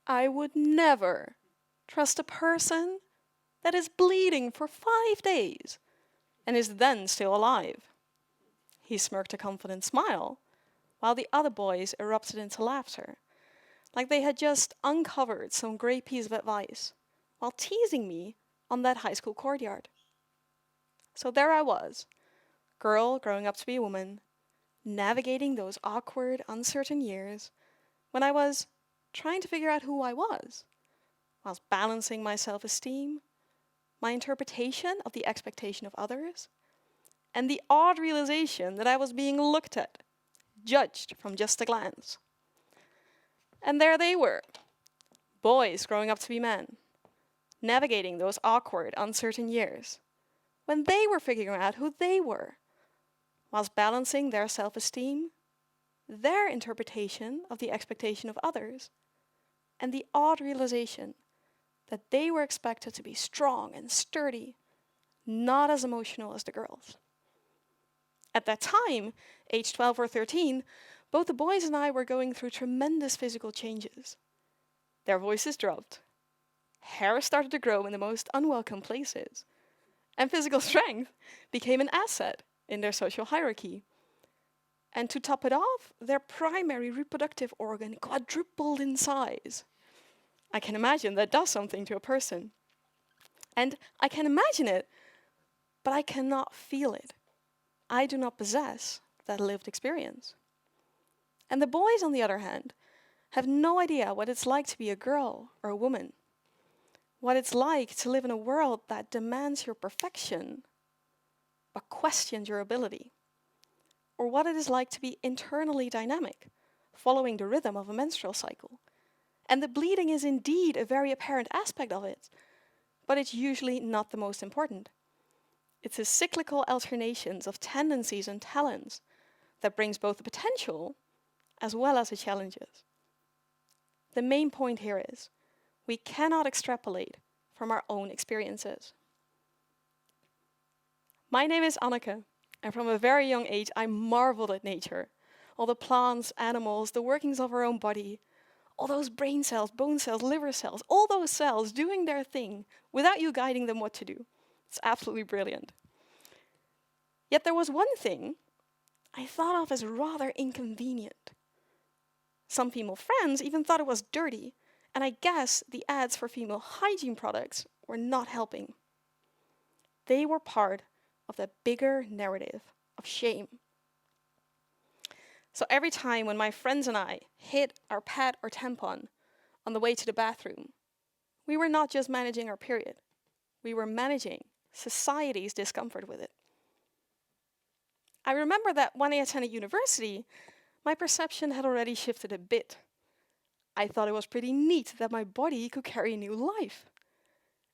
I would never trust a person that is bleeding for 5 days and is then still alive. He smirked a confident smile, while the other boys erupted into laughter, like they had just uncovered some great piece of advice, while teasing me on that high school courtyard. So there I was, girl growing up to be a woman, navigating those awkward, uncertain years, when I was trying to figure out who I was, whilst balancing my self-esteem, my interpretation of the expectation of others, and the odd realization that I was being looked at, judged from just a glance. And there they were, boys growing up to be men, navigating those awkward, uncertain years, when they were figuring out who they were, whilst balancing their self-esteem, their interpretation of the expectation of others, and the odd realization that they were expected to be strong and sturdy, not as emotional as the girls. At that time, age 12 or 13, both the boys and I were going through tremendous physical changes. Their voices dropped, hair started to grow in the most unwelcome places, and physical strength became an asset in their social hierarchy. And to top it off, their primary reproductive organ quadrupled in size. I can imagine that does something to a person. And I can imagine it, but I cannot feel it. I do not possess that lived experience. And the boys, on the other hand, have no idea what it's like to be a girl or a woman, what it's like to live in a world that demands your perfection, but questions your ability, or what it is like to be internally dynamic, following the rhythm of a menstrual cycle. And the bleeding is indeed a very apparent aspect of it, but it's usually not the most important. It's the cyclical alternations of tendencies and talents that brings both the potential as well as the challenges. The main point here is, we cannot extrapolate from our own experiences. My name is Anneke, and from a very young age I marveled at nature. All the plants, animals, the workings of our own body, all those brain cells, bone cells, liver cells, all those cells doing their thing without you guiding them what to do. It's absolutely brilliant. Yet there was one thing I thought of as rather inconvenient. Some female friends even thought it was dirty, and I guess the ads for female hygiene products were not helping. They were part of the bigger narrative of shame. So every time when my friends and I hit our pad or tampon on the way to the bathroom, we were not just managing our period, we were managing society's discomfort with it. I remember that when I attended university, my perception had already shifted a bit. I thought it was pretty neat that my body could carry a new life,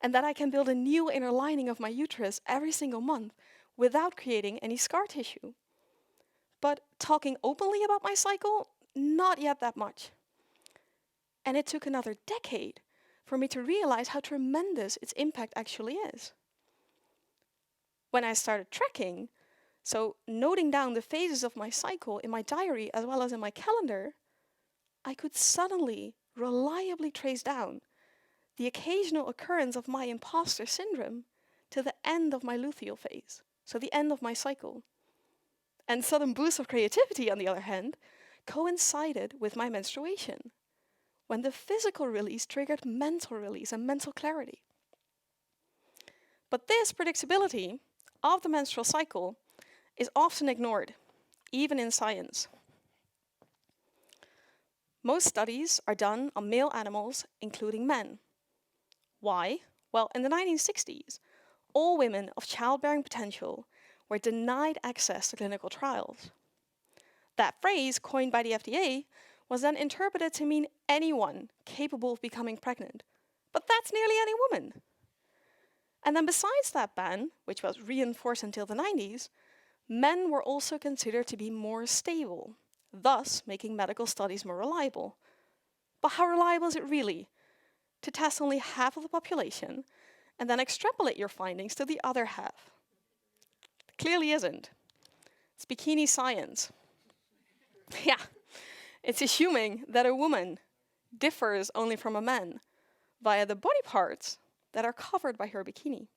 and that I can build a new inner lining of my uterus every single month without creating any scar tissue. But talking openly about my cycle, not yet that much. And it took another decade for me to realize how tremendous its impact actually is. When I started tracking, so noting down the phases of my cycle in my diary as well as in my calendar, I could suddenly reliably trace down the occasional occurrence of my imposter syndrome to the end of my luteal phase, so the end of my cycle. And sudden boosts of creativity, on the other hand, coincided with my menstruation, when the physical release triggered mental release and mental clarity. But this predictability of the menstrual cycle is often ignored, even in science. Most studies are done on male animals, including men. Why? Well, in the 1960s, all women of childbearing potential were denied access to clinical trials. That phrase, coined by the FDA, was then interpreted to mean anyone capable of becoming pregnant. But that's nearly any woman. And then besides that ban, which was reinforced until the 90s, men were also considered to be more stable, thus making medical studies more reliable. But how reliable is it really? To test only half of the population and then extrapolate your findings to the other half? It clearly isn't. It's bikini science. Yeah, it's assuming that a woman differs only from a man via the body parts that are covered by her bikini.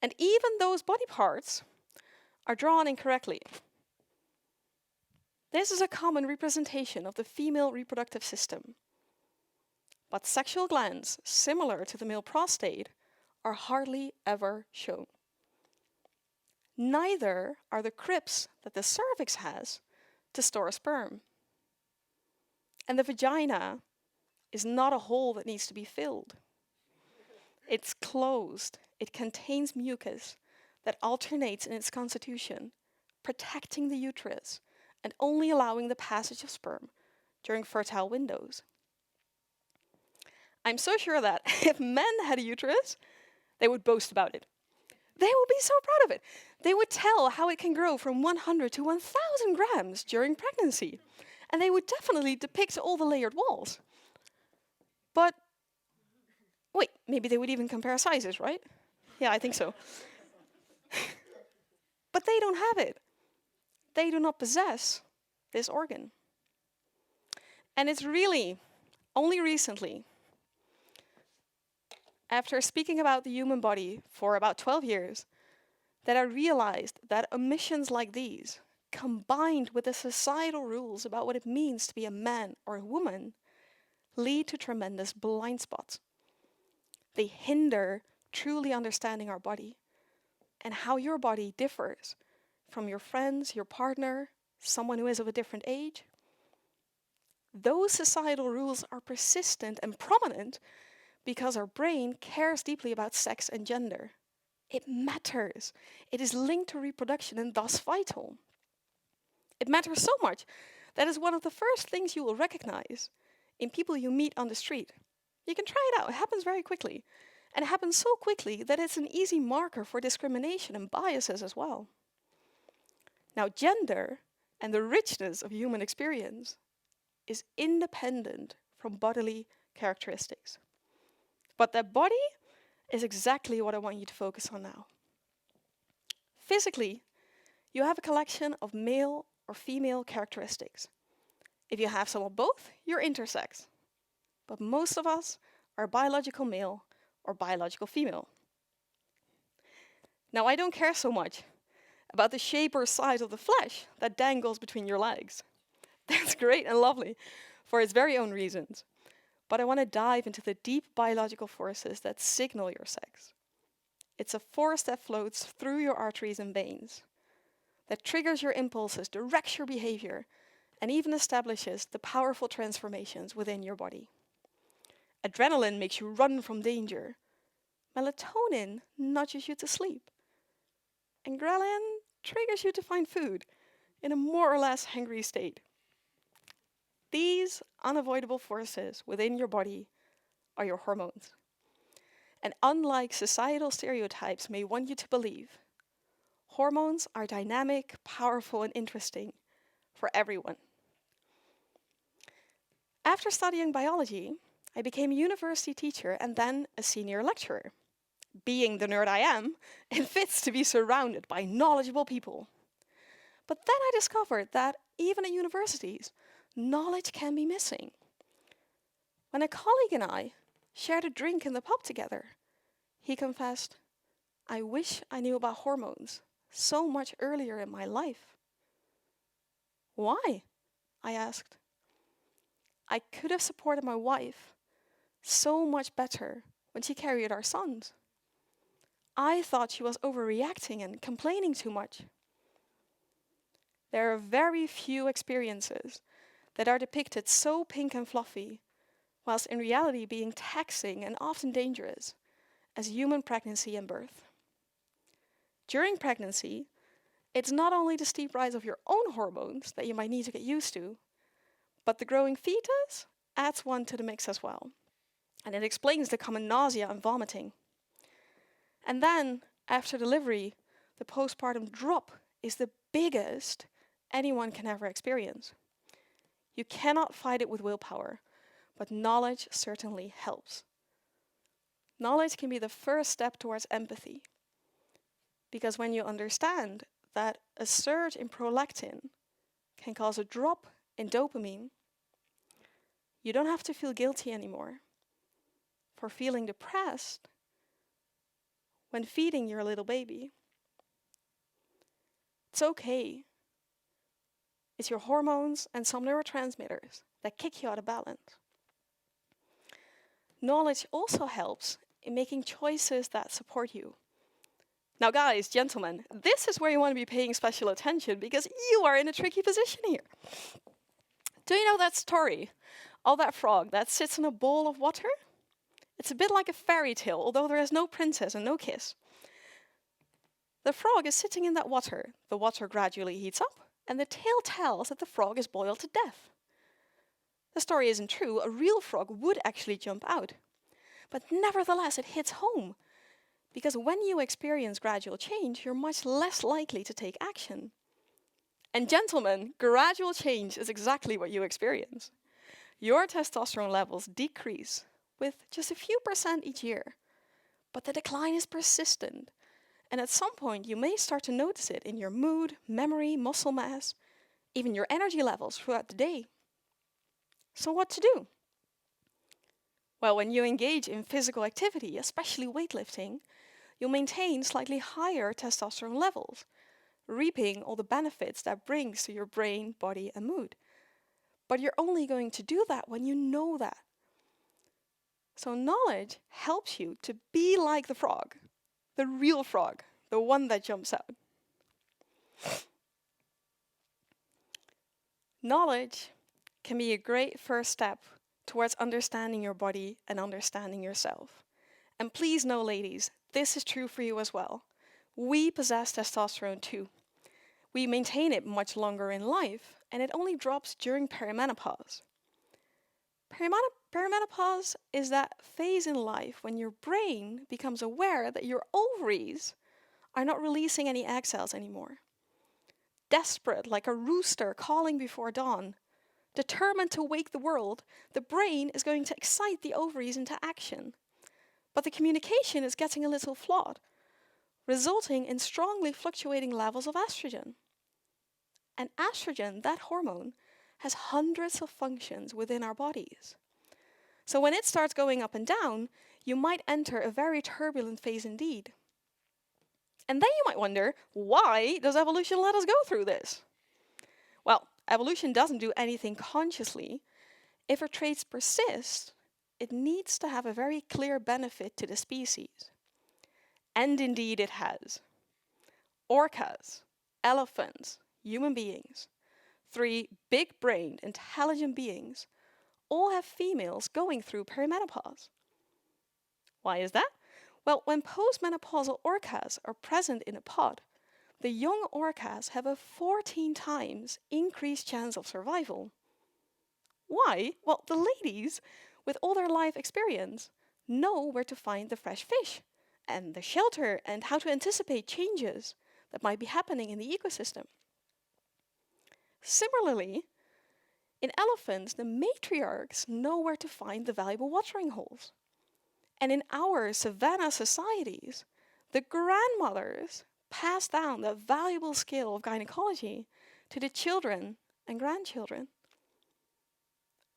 And even those body parts are drawn incorrectly. This is a common representation of the female reproductive system. But sexual glands, similar to the male prostate, are hardly ever shown. Neither are the crypts that the cervix has to store sperm. And the vagina is not a hole that needs to be filled. It's closed. It contains mucus that alternates in its constitution, protecting the uterus and only allowing the passage of sperm during fertile windows. I'm so sure that if men had a uterus, they would boast about it. They would be so proud of it. They would tell how it can grow from 100 to 1,000 grams during pregnancy. And they would definitely depict all the layered walls. But, wait, maybe they would even compare sizes, right? Yeah, I think so. But they don't have it. They do not possess this organ. And it's really only recently, after speaking about the human body for about 12 years, that I realized that omissions like these, combined with the societal rules about what it means to be a man or a woman, lead to tremendous blind spots. They hinder truly understanding our body and how your body differs from your friends, your partner, someone who is of a different age. Those societal rules are persistent and prominent because our brain cares deeply about sex and gender. It matters. It is linked to reproduction and thus vital. It matters so much that is one of the first things you will recognize in people you meet on the street. You can try it out. It happens very quickly. And it happens so quickly that it's an easy marker for discrimination and biases as well. Now, gender and the richness of human experience is independent from bodily characteristics. But that body is exactly what I want you to focus on now. Physically, you have a collection of male or female characteristics. If you have some of both, you're intersex. But most of us are biological male or biological female. Now, I don't care so much about the shape or size of the flesh that dangles between your legs. That's great and lovely for its very own reasons. But I want to dive into the deep biological forces that signal your sex. It's a force that floats through your arteries and veins, that triggers your impulses, directs your behavior, and even establishes the powerful transformations within your body. Adrenaline makes you run from danger. Melatonin nudges you to sleep. And ghrelin triggers you to find food in a more or less hungry state. These unavoidable forces within your body are your hormones. And unlike societal stereotypes may want you to believe, hormones are dynamic, powerful, and interesting for everyone. After studying biology, I became a university teacher and then a senior lecturer. Being the nerd I am, it fits to be surrounded by knowledgeable people. But then I discovered that even at universities, knowledge can be missing. When a colleague and I shared a drink in the pub together, he confessed, "I wish I knew about hormones so much earlier in my life." "Why?" I asked. "I could have supported my wife so much better when she carried our sons. I thought she was overreacting and complaining too much." There are very few experiences that are depicted so pink and fluffy, whilst in reality being taxing and often dangerous, as human pregnancy and birth. During pregnancy, it's not only the steep rise of your own hormones that you might need to get used to, but the growing fetus adds one to the mix as well. And it explains the common nausea and vomiting. And then, after delivery, the postpartum drop is the biggest anyone can ever experience. You cannot fight it with willpower, but knowledge certainly helps. Knowledge can be the first step towards empathy. Because when you understand that a surge in prolactin can cause a drop in dopamine, You don't have to feel guilty anymore for feeling depressed when feeding your little baby. It's okay. It's your hormones and some neurotransmitters that kick you out of balance. Knowledge also helps in making choices that support you. Now guys, gentlemen, this is where you want to be paying special attention because you are in a tricky position here. Do you know that story of that frog that sits in a bowl of water? It's a bit like a fairy tale, although there is no princess and no kiss. The frog is sitting in that water. The water gradually heats up, and the tale tells that the frog is boiled to death. The story isn't true. A real frog would actually jump out. But nevertheless, it hits home. Because when you experience gradual change, you're much less likely to take action. And gentlemen, gradual change is exactly what you experience. Your testosterone levels decrease with just a few % each year. But the decline is persistent. And at some point, you may start to notice it in your mood, memory, muscle mass, even your energy levels throughout the day. So what to do? Well, when you engage in physical activity, especially weightlifting, you'll maintain slightly higher testosterone levels, reaping all the benefits that brings to your brain, body, and mood. But you're only going to do that when you know that. So knowledge helps you to be like the frog, the real frog, the one that jumps out. Knowledge can be a great first step towards understanding your body and understanding yourself. And please know, ladies, this is true for you as well. We possess testosterone too. We maintain it much longer in life, and it only drops during perimenopause. Perimenopause is that phase in life when your brain becomes aware that your ovaries are not releasing any egg cells anymore. Desperate, like a rooster calling before dawn, determined to wake the world, the brain is going to excite the ovaries into action. But the communication is getting a little flawed, resulting in strongly fluctuating levels of estrogen. And estrogen, that hormone, has hundreds of functions within our bodies. So when it starts going up and down, you might enter a very turbulent phase indeed. And then you might wonder, why does evolution let us go through this? Well, evolution doesn't do anything consciously. If our traits persist, it needs to have a very clear benefit to the species. And indeed it has. Orcas, elephants, human beings, 3 big-brained, intelligent beings, all have females going through perimenopause. Why is that? Well, when postmenopausal orcas are present in a pod, the young orcas have a 14 times increased chance of survival. Why? Well, the ladies, with all their life experience, know where to find the fresh fish and the shelter and how to anticipate changes that might be happening in the ecosystem. Similarly, in elephants, the matriarchs know where to find the valuable watering holes. And in our savanna societies, the grandmothers pass down the valuable skill of gynecology to the children and grandchildren.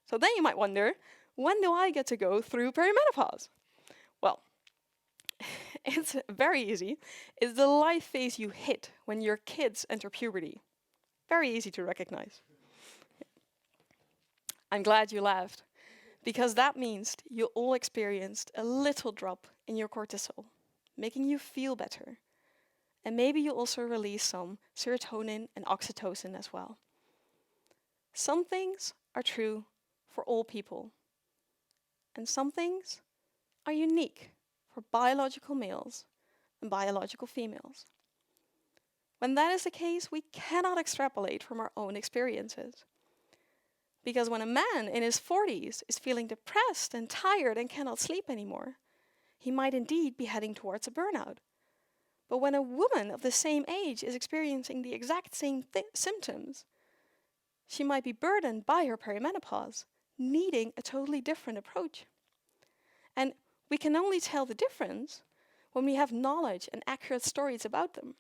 So then you might wonder, when do I get to go through perimenopause? Well, it's very easy. It's the life phase you hit when your kids enter puberty. Very easy to recognize. I'm glad you laughed, because that means you all experienced a little drop in your cortisol, making you feel better. And maybe you also release some serotonin and oxytocin as well. Some things are true for all people, and some things are unique for biological males and biological females. When that is the case, we cannot extrapolate from our own experiences. Because when a man in his 40s is feeling depressed and tired and cannot sleep anymore, he might indeed be heading towards a burnout. But when a woman of the same age is experiencing the exact same symptoms, she might be burdened by her perimenopause, needing a totally different approach. And we can only tell the difference when we have knowledge and accurate stories about them.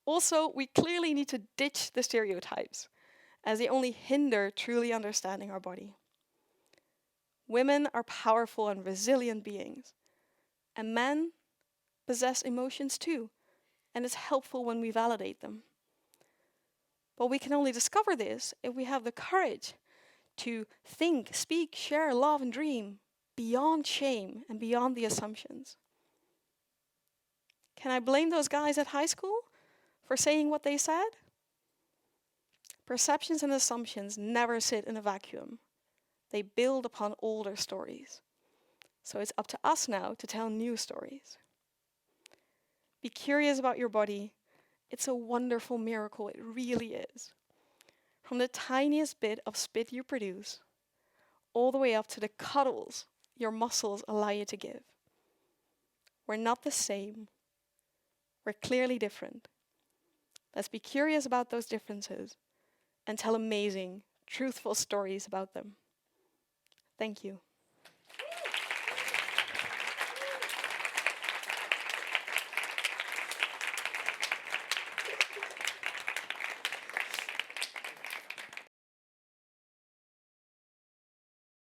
Also, we clearly need to ditch the stereotypes as they only hinder truly understanding our body. Women are powerful and resilient beings, and men possess emotions too, and it's helpful when we validate them. But we can only discover this if we have the courage to think, speak, share, love, and dream beyond shame and beyond the assumptions. Can I blame those guys at high school for saying what they said? Perceptions and assumptions never sit in a vacuum. They build upon older stories. So it's up to us now to tell new stories. Be curious about your body. It's a wonderful miracle, it really is. From the tiniest bit of spit you produce, all the way up to the cuddles your muscles allow you to give. We're not the same. We're clearly different. Let's be curious about those differences and tell amazing, truthful stories about them. Thank you.